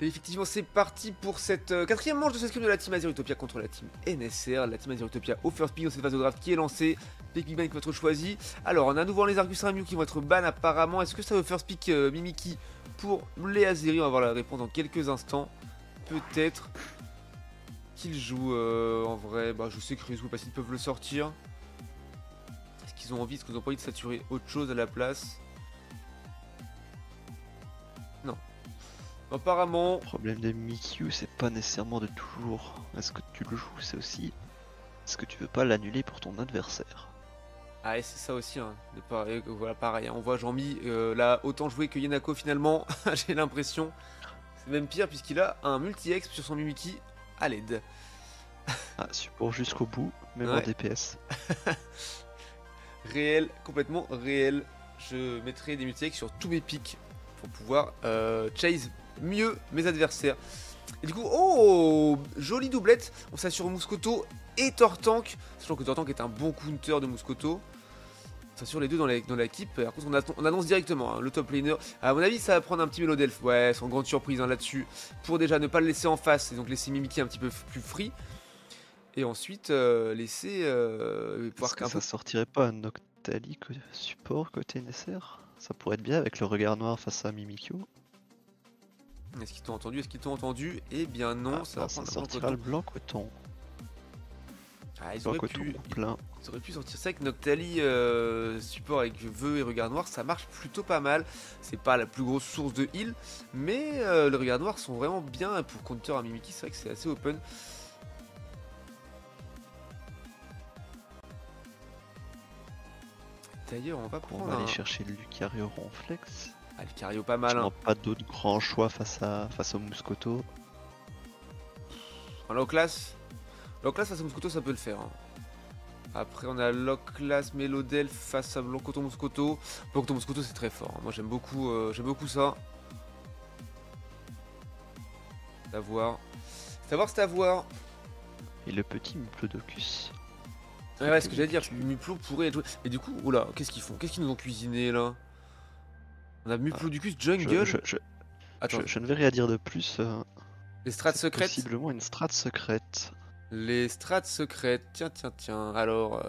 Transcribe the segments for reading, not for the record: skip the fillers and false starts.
Et effectivement, c'est parti pour cette quatrième manche de ce script de la team Azerutopia contre la team NSR. La team Azerutopia au first pick dans cette phase de draft qui est lancée. Pick Big Bang qui va être choisi. Alors, on a à nouveau les Argus Ramiu qui vont être ban apparemment. Est-ce que ça veut first pick Mimiki pour les Azeri? On va voir la réponse dans quelques instants. Peut-être qu'ils jouent en vrai. Bah, je sais que Rizou parce qu'ils peuvent le sortir. Est-ce qu'ils ont envie? Est-ce qu'ils ont pas envie de saturer autre chose à la place? Non. Apparemment. Le problème de Mikyu, c'est pas nécessairement de toujours est-ce que tu le joues, c'est aussi est-ce que tu veux pas l'annuler pour ton adversaire. Ah, et c'est ça aussi, hein. Voilà, pareil, hein. On voit Jean-Mi là autant joué que Yenako finalement, j'ai l'impression. C'est même pire puisqu'il a un multi-exp sur son Mimiki à l'aide. Ah, support jusqu'au bout, même en Ouais. DPS. Réel, complètement réel. Je mettrai des multi-exp sur tous mes pics pour pouvoir chase mieux mes adversaires. Et du coup, oh, jolie doublette. On s'assure Mouscoto et Tortank, sachant que Tortank est un bon counter de Mouscoto. On s'assure les deux dans l'équipe. Par contre, on annonce directement hein, le top laner. À mon avis, ça va prendre un petit Mélodelf. Ouais, sans grande surprise hein, là-dessus. Pour déjà ne pas le laisser en face et donc laisser Mimiki un petit peu plus free. Et ensuite, laisser Est-ce que ça sortirait pas un Noctali support côté NSR? Ça pourrait être bien avec le regard noir face à Mimikyu. Est-ce qu'ils t'ont entendu? Est-ce qu'ils t'ont entendu? Eh bien non, Ah, ça va ça prendre sortira le blanc coton. Ah, ils Blanc auraient coton pu, plein. ils auraient pu sortir ça avec Noctali support avec vœux et regard noir, ça marche plutôt pas mal. C'est pas la plus grosse source de heal, mais les regards noirs sont vraiment bien pour counter à Mimiki, c'est vrai que c'est assez open. D'ailleurs, on va prendre On va aller chercher le Lucario Ronflex. Ah, le Cario pas mal. Hein. Hein. Pas d'autres grands choix face au Mouscoto. En low class face à Mouscoto, ça peut le faire. Hein. Après, on a low class Mélodelf face à Blancoto Mouscoto. Blancoto Mouscoto, c'est très fort. Hein. Moi, j'aime beaucoup ça. C'est à voir. C'est à voir. Et le petit Muplodocus. Ouais, ce que j'allais dire, Muplo pourrait être joué. Et du coup, oula, qu'est-ce qu'ils font? Qu'est-ce qu'ils nous ont cuisiné là? On a Muplodocus Jungle. Attends, je ne vais rien dire de plus. Les strats secrètes. Possiblement une strat secrète. Les strats secrètes. Tiens. Alors,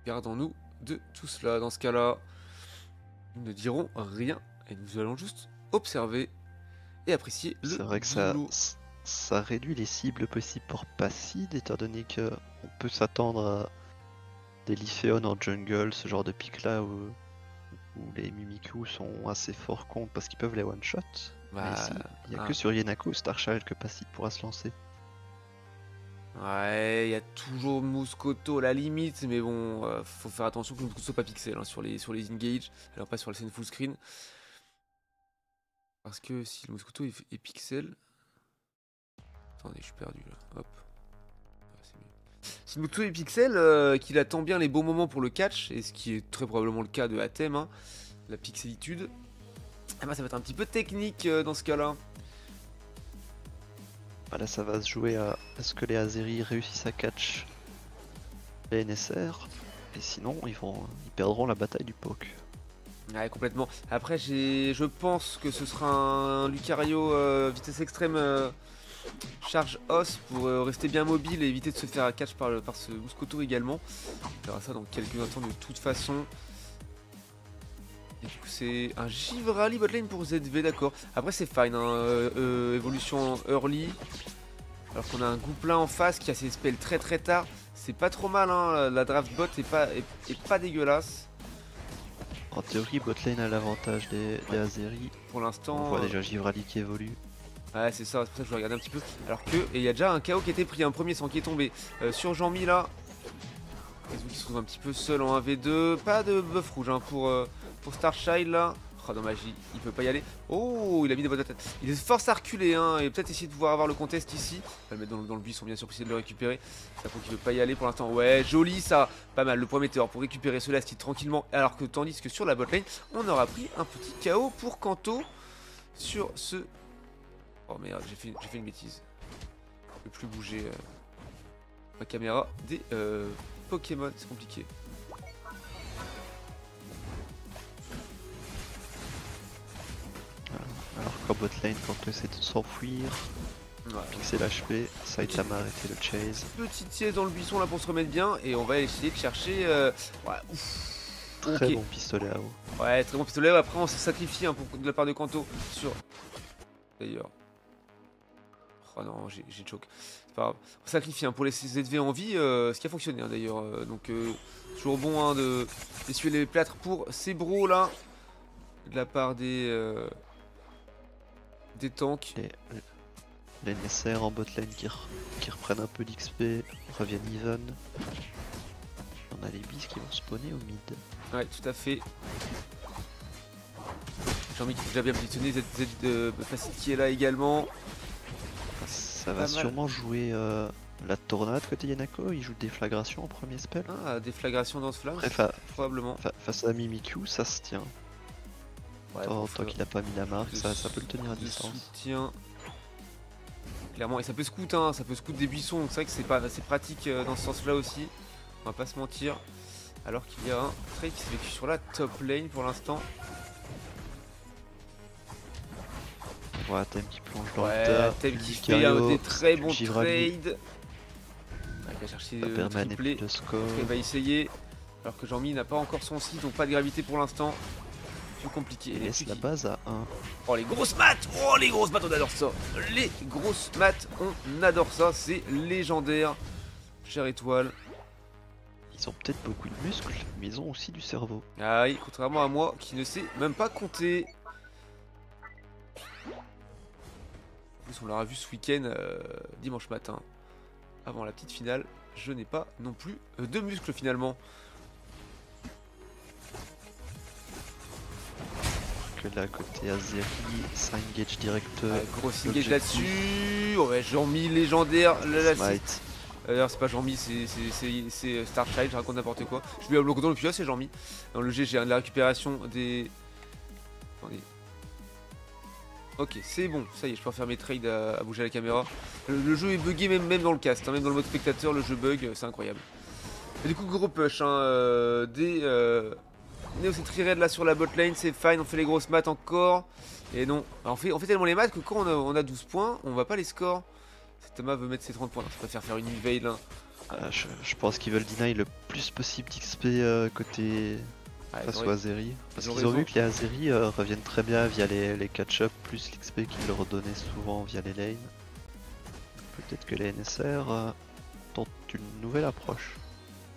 gardons-nous de tout cela. Dans ce cas-là, nous ne dirons rien et nous allons juste observer et apprécier le C'est vrai que ça réduit les cibles possibles pour Passid, étant donné que on peut s'attendre à des Lyphéon en jungle, ce genre de pic là où les Mimikyu sont assez forts contre parce qu'ils peuvent les one-shot. Mais ici, il n'y a que sur Yenako Starchild que Passid pourra se lancer. Ouais, il y a toujours Mouscoto à la limite, mais bon, faut faire attention que Mouscoto soit pas pixel hein, sur les engage, alors pas sur la scène full screen. Parce que si le Mouscoto est pixel... Attendez, je suis perdu là, hop. Si le Mouscoto est pixel, qu'il attend bien les bons moments pour le catch, et ce qui est très probablement le cas de Atem, hein, la pixelitude, eh ben, ça va être un petit peu technique dans ce cas-là. Là, ça va se jouer à est-ce que les Azeri réussissent à catch les NSR, et sinon ils perdront la bataille du poke. Ouais, complètement. Après, je pense que ce sera un Lucario vitesse extrême charge os pour rester bien mobile et éviter de se faire catch par ce Mouscoto également. On verra ça dans quelques instants de toute façon. Et du coup, c'est un Givrali botlane pour ZV, d'accord. Après, c'est fine, hein, évolution early. Alors qu'on a un Gouplin en face qui a ses spells très tard. C'est pas trop mal, hein, la draft bot est pas dégueulasse. En théorie, botlane a l'avantage des Azeri. Pour l'instant. On voit déjà Givrali qui évolue. Ouais, c'est ça, c'est pour ça que je vais regarder un petit peu. Alors que, et il y a déjà un KO qui a été pris, un premier sang qui est tombé sur Jean-Mi là. Rizou qui se trouve un petit peu seul en 1v2. Pas de buff rouge hein, pour Starchild là. Oh dommage, il peut pas y aller. Oh, il a mis des bottes à tête. Il est force à reculer hein, et peut-être essayer de pouvoir avoir le contest ici. On va le mettre dans le buisson, bien sûr, pour essayer de le récupérer. Ça faut qu'il veut pas y aller pour l'instant. Ouais, joli ça. Pas mal, le point météore pour récupérer ce last hit tranquillement. Alors que tandis que sur la botlane, on aura pris un petit KO pour Kanto sur ce... Oh merde, j'ai fait une bêtise. Je peux plus bouger ma caméra des Pokémon, c'est compliqué. Alors en bot lane quand on essaie de s'enfuir. Ouais. Pixel HP, Saitama a arrêté le chase. Petite sieste dans le buisson là pour se remettre bien. Et on va essayer de chercher... Ouais, ouf. Très Ok. bon pistolet à eau. Ouais, très bon pistolet. Après, on s'est sacrifié hein, de la part de Kanto sur... D'ailleurs. Oh non, j'ai choke. C'est pas grave. On sacrifie hein, pour laisser ZV en vie, ce qui a fonctionné hein, d'ailleurs. Donc, toujours bon hein, d'essuyer les plâtres pour ces bros là. De la part des tanks. Les NSR en bot lane qui reprennent un peu d'XP, reviennent even. On a les bis qui vont spawner au mid. Ouais, tout à fait. Jean-Mi qui est déjà bien positionné, ZZ Facile qui est là également. Ça va pas mal. sûrement jouer la tornade côté Yanako, il joue déflagration en premier spell. Ah, déflagration dans ce flash, Après, probablement. face à Mimikyu, ça se tient. Ouais, Tant pour qu'il a pas mis la marque, de ça peut le tenir à de distance. soutien. Clairement, et ça peut scout, hein, ça peut scout des buissons, donc c'est vrai que c'est pratique dans ce sens-là aussi. On va pas se mentir. Alors qu'il y a un trade qui s'est vécu sur la top lane pour l'instant. On voit Atem qui plonge dans Ouais, le tas. Thème qui fait Lucario, des très bons Givrali. trades. Il va chercher le Paperman et triplé. plus de score. Il va essayer. Alors que Jean-Mi n'a pas encore son site, donc pas de gravité pour l'instant. Plus compliqué. Il laisse la base à 1. Oh les grosses maths! Oh les grosses maths, on adore ça! Les grosses maths, on adore ça, c'est légendaire. Chère étoile. Ils ont peut-être beaucoup de muscles, mais ils ont aussi du cerveau. Ah oui, contrairement à moi qui ne sais même pas compter. En plus, on l'aura vu ce week-end, dimanche matin, avant la petite finale. Je n'ai pas non plus de muscles finalement. Que là, côté Azeri, ça engage direct. Gros engage là-dessus. Ouais, Jean-Mi légendaire. Là, Smite. D'ailleurs, c'est pas Jean-Mi, c'est Starchild, je raconte n'importe quoi. Je lui ai bloqué dans le pied, c'est Jean-Mi. Dans le G, j'ai de la récupération des. Attendez. Ok, c'est bon, ça y est, je peux faire mes trades à bouger la caméra. Le jeu est bugué même dans le cast, hein, même dans le mode spectateur, le jeu bug, c'est incroyable. Et du coup, gros push, hein, des Neo c'est très raid là sur la bot lane, c'est fine, on fait les grosses maths encore. Et non, alors, on fait tellement les maths que quand on a 12 points, on va pas les scores. Si Thomas veut mettre ses 30 points, je préfère faire une invade là. Je pense qu'ils veulent deny le plus possible d'XP côté face aux Azeri. Parce qu'ils ont vu que les Azeri reviennent très bien via les catch-up, plus l'XP qu'ils leur donnaient souvent via les lanes. Peut-être que les NSR tentent une nouvelle approche.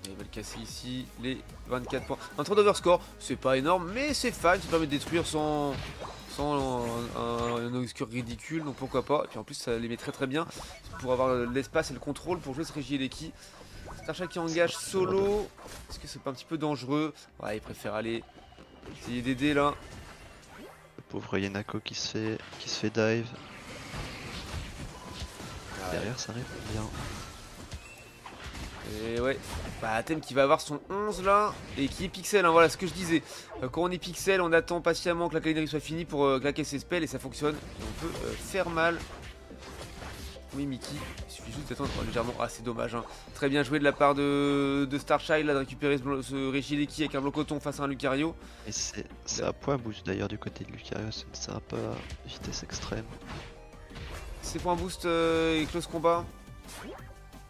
Ils veulent casser ici les 24 points. Un 30 overscore, c'est pas énorme, mais c'est fun, ça permet de détruire sans un overscore ridicule, donc pourquoi pas. Et puis en plus, ça les met très bien pour avoir l'espace et le contrôle pour jouer ce Regileki. Starchild qui engage solo. Est-ce que c'est pas un petit peu dangereux? Ouais, il préfère aller essayer d'aider là. Le pauvre Yanako qui se fait dive. Derrière, ça répond bien. Et ouais, bah Thème qui va avoir son 11 là, et qui est pixel, hein, voilà ce que je disais. Quand on est pixel, on attend patiemment que la calinerie soit finie pour claquer ses spells et ça fonctionne. Et on peut faire mal. Oui Mickey, il suffit juste d'attendre légèrement. Ah c'est dommage, hein. Très bien joué de la part de Starchild là, de récupérer ce Regileki avec un bloc coton face à un Lucario. Et c'est un point boost d'ailleurs du côté de Lucario, ça ne sert pas à vitesse extrême. C'est point boost et close combat.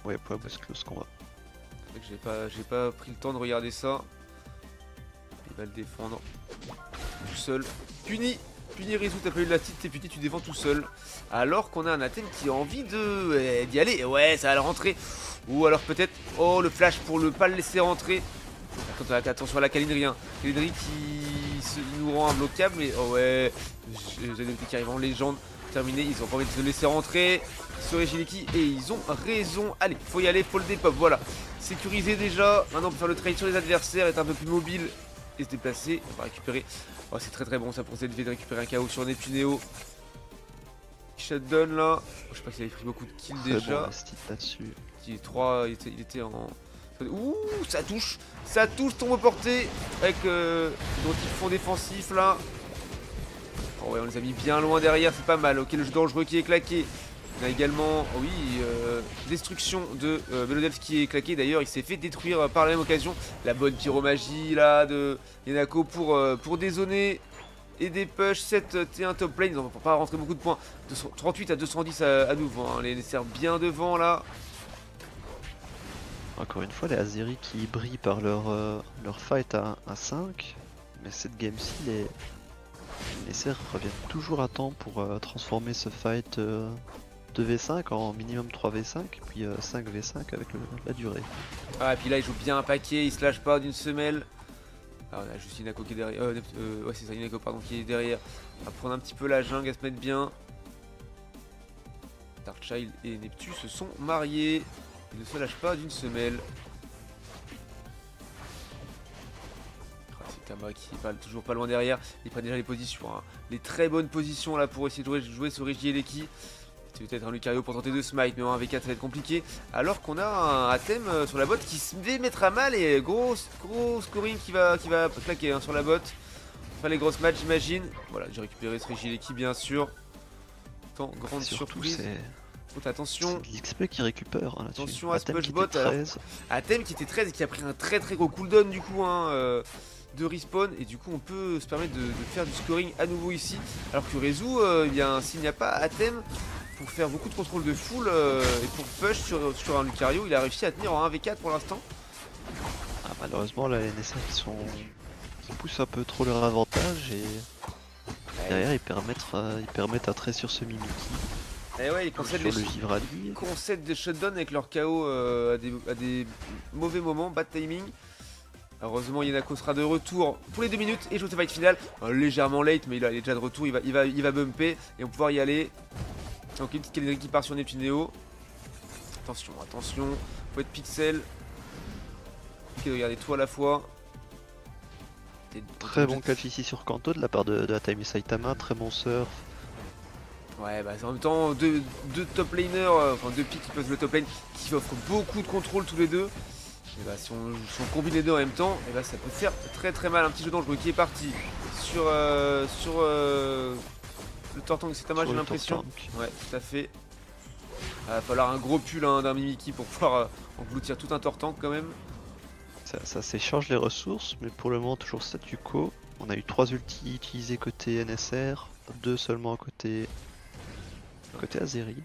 Ouais, point boost close combat. J'ai pas pris le temps de regarder ça. Il va le défendre tout seul. Puni Rizu, t'as pas eu de la petite, t'es puni, tu défends tout seul. Alors qu'on a un Athème qui a envie d'y aller. Et ouais, ça va le rentrer. Ou alors peut-être, oh le flash pour ne pas le laisser rentrer. Attention à la calinerie, hein. Calinerie qui nous rend imbloquable. Mais oh ouais, ZMT qui arrive en légende. Terminé, ils ont pas envie de se laisser rentrer sur Regileki et ils ont raison. Allez, faut y aller, faut le dépop, voilà. Sécurisé déjà, maintenant on peut faire le trade sur les adversaires, être un peu plus mobile et se déplacer. On va récupérer, oh c'est très bon ça pour ZV de récupérer un KO sur Nepuneo. Shutdown là, je sais pas s'il avait pris beaucoup de kills très déjà. Bon, là-dessus. Il était en... Ouh, ça touche, tombe porté avec dont ils font défensif là. Oh ouais, on les a mis bien loin derrière, c'est pas mal. Ok, le jeu dangereux qui est claqué. On a également, oh oui, destruction de Melodevs qui est claqué. D'ailleurs, il s'est fait détruire par la même occasion. La bonne pyromagie là de Yanako pour dézoner et des push. 7 T1 top lane, ils n'ont pas rentrer beaucoup de points. 38 à 210 à nouveau, hein. Les NSR bien devant là. Encore une fois, les Azeri qui brillent par leur fight à 5, mais cette game-ci, les NSR reviennent toujours à temps pour transformer ce fight 2v5 en minimum 3v5, puis 5v5 avec la durée. Ah, et puis là, il joue bien un paquet, il se lâche pas d'une semelle. Ah, on a juste Inako qui est derrière. Ouais, c'est ça, Inako, pardon, qui est derrière. On va prendre un petit peu la jungle, à se mettre bien. Darkchild et Neptune se sont mariés. Ils ne se lâchent pas d'une semelle. Ah, c'est Tama qui est toujours pas loin derrière. Ils prennent déjà les positions, hein. Les très bonnes positions là pour essayer de jouer sur Reggie et Leki. C'est peut-être un Lucario pour tenter de smite, mais en 1v4 ça va être compliqué. Alors qu'on a un Atem sur la bot qui se fait mettre à mal et gros scoring qui va claquer, hein, sur la bot. Enfin les grosses matchs j'imagine. Voilà, j'ai récupéré ce Reggie et Leki bien sûr. Tant grande surprise. Attention. C'est l'XP qui récupère, hein, attention à Atem Spushbot. Atem qui était 13 et qui a pris un très gros cooldown du coup, hein, de respawn. Et du coup on peut se permettre de faire du scoring à nouveau ici. Alors que Rezu, eh bien s'il n'y a pas Atem pour faire beaucoup de contrôle de full et pour push sur un Lucario, il a réussi à tenir en 1v4 pour l'instant. Ah, malheureusement là les NSR qui poussent un peu trop leur avantage et derrière ils permettent un trait sur ce Mimikyu. Et ouais, ils concèdent des shutdowns avec leur KO à des mauvais moments, bad timing. Heureusement Yanako sera de retour pour les 2 minutes et joue ce fight final. Légèrement late, mais il est déjà de retour, il va bumper et on va pouvoir y aller. Donc une petite cavalerie qui part sur Neptuneo. Attention, faut être pixel. Ok, regardez tout à la fois. Très bon catch ici sur Kanto de la part de Atami Saitama, très bon surf. Ouais, bah en même temps, deux top laners, enfin 2 picks qui peuvent le top lane, qui offrent beaucoup de contrôle tous les deux. Et bah si on combine les deux en même temps, et bah ça peut faire très mal. Un petit jeu dangereux qui est parti sur le Tortank Saitama, j'ai l'impression. Ouais, tout à fait. Il va falloir un gros pull, hein, d'un Mimikyu pour pouvoir engloutir tout un Tortank quand même. Ça s'échange les ressources, mais pour le moment toujours statu quo. On a eu 3 ultis utilisés côté NSR, 2 seulement côté Azeri.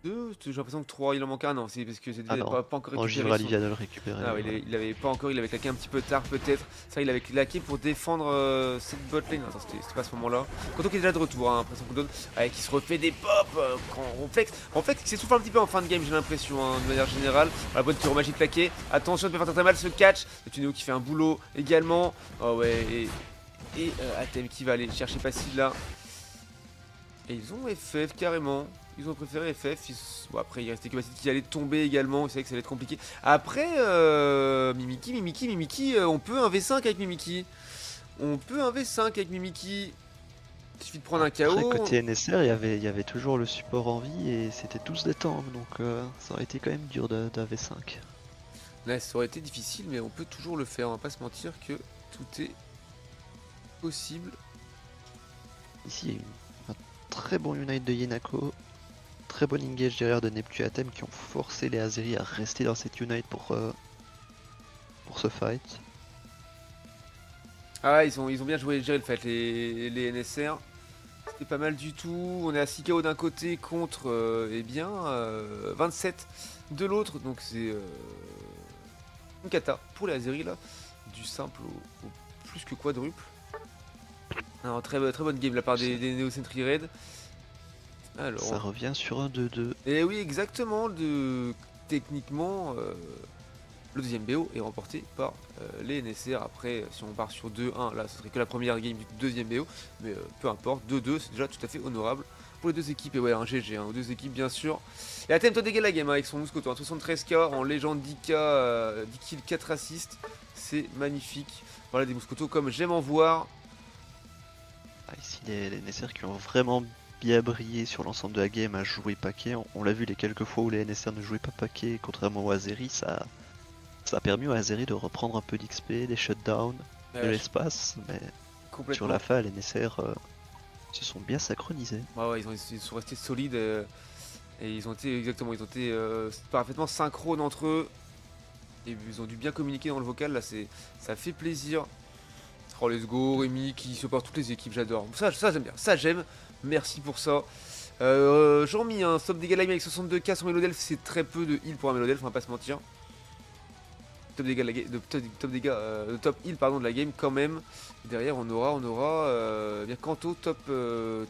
2, j'ai l'impression que 3, il en manque un, non, c'est parce que c'est pas encore récupéré. Givral vient de le récupérer. Ah ouais, il avait pas encore, il avait claqué un petit peu tard peut-être. Ça, il avait claqué pour défendre cette bot lane. Attends, c'était pas à ce moment-là. Kanto qui est déjà de retour, hein, après son cooldown, avec qui se refait des pops quand on flex. En fait, il s'essouffle un petit peu en fin de game, j'ai l'impression, hein, de manière générale. La bonne pyro magie claquée. Attention, il peut faire très mal ce catch. Et Tuneo qui fait un boulot également. Oh ouais, et Atem qui va aller chercher Passil là. Et ils ont FF carrément. Ils ont préféré FF. Bon, après, il restait que Passil qui allait tomber également. Vous savez que ça allait être compliqué. Après, Mimikyu, on peut un V5 avec Mimikyu. Il suffit de prendre un KO. Après, côté NSR, il y avait toujours le support en vie et c'était tous des tanks. Donc ça aurait été quand même dur d'un V5. Ouais, ça aurait été difficile, mais on peut toujours le faire. On va pas se mentir que tout est possible. Ici, il y a eu un très bon unite de Yanako. Très bon engage derrière de Neptune Atem qui ont forcé les Azeri à rester dans cette unite pour ce fight. Ah ouais, ils ont bien géré le fight, les NSR. C'était pas mal du tout. On est à 6 KO d'un côté contre 27 de l'autre. Donc c'est une cata pour les Azeri là. Du simple au plus que quadruple. Alors très bonne game de la part des Neo Sentry Raid. Alors, ça revient sur un 2-2. Et oui, exactement. Techniquement, le deuxième BO est remporté par les NSR. Après, si on part sur 2-1, là, ce serait que la première game du deuxième BO. Mais peu importe, 2-2, c'est déjà tout à fait honorable pour les deux équipes. Et ouais, un GG, hein, aux deux équipes, bien sûr. Et Atem dégaine la game, hein, avec son Mouscoto, 73k en légende 10k, 10 kills, 4 assists. C'est magnifique. Voilà, des Mouscoto comme j'aime en voir. Ah, ici, les NSR qui ont vraiment bien brillé sur l'ensemble de la game à jouer paquet. On l'a vu les quelques fois où les NSR ne jouaient pas paquet, contrairement aux Azeri, ça a permis aux Azeri de reprendre un peu d'XP, des shutdowns, de l'espace, mais sur la fin, les NSR se sont bien synchronisés. Ouais, ils sont restés solides et ils ont été parfaitement synchrones entre eux. Et ils ont dû bien communiquer dans le vocal, là ça fait plaisir. Oh let's go, Rémi qui supporte toutes les équipes, j'adore. Ça j'aime bien, ça j'aime, merci pour ça. Jean-Mi, un stop dégâts live avec 62k sur Melodelf, c'est très peu de heal pour un Melodelf, on va pas se mentir. Top dégâts de top heal pardon, de la game quand même. Et derrière on aura bien Kanto, top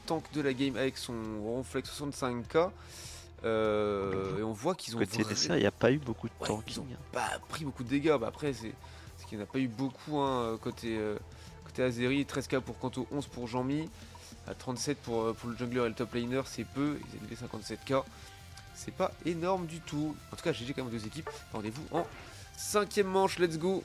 tank de la game avec son ronflex 65k. Et on voit qu'ils ont Côté DSR, il n'y a pas eu beaucoup de ils ont tanking. pas pris beaucoup de dégâts. Bah après c'est qu'il n'y en a pas eu beaucoup hein, côté Azeri, 13k pour Kanto, 11 pour Jean-Mi, 37 pour le jungler et le top laner, c'est peu, ils ont élevé 57k, c'est pas énorme du tout. En tout cas GG quand même aux deux équipes, rendez-vous en 5ème manche, let's go.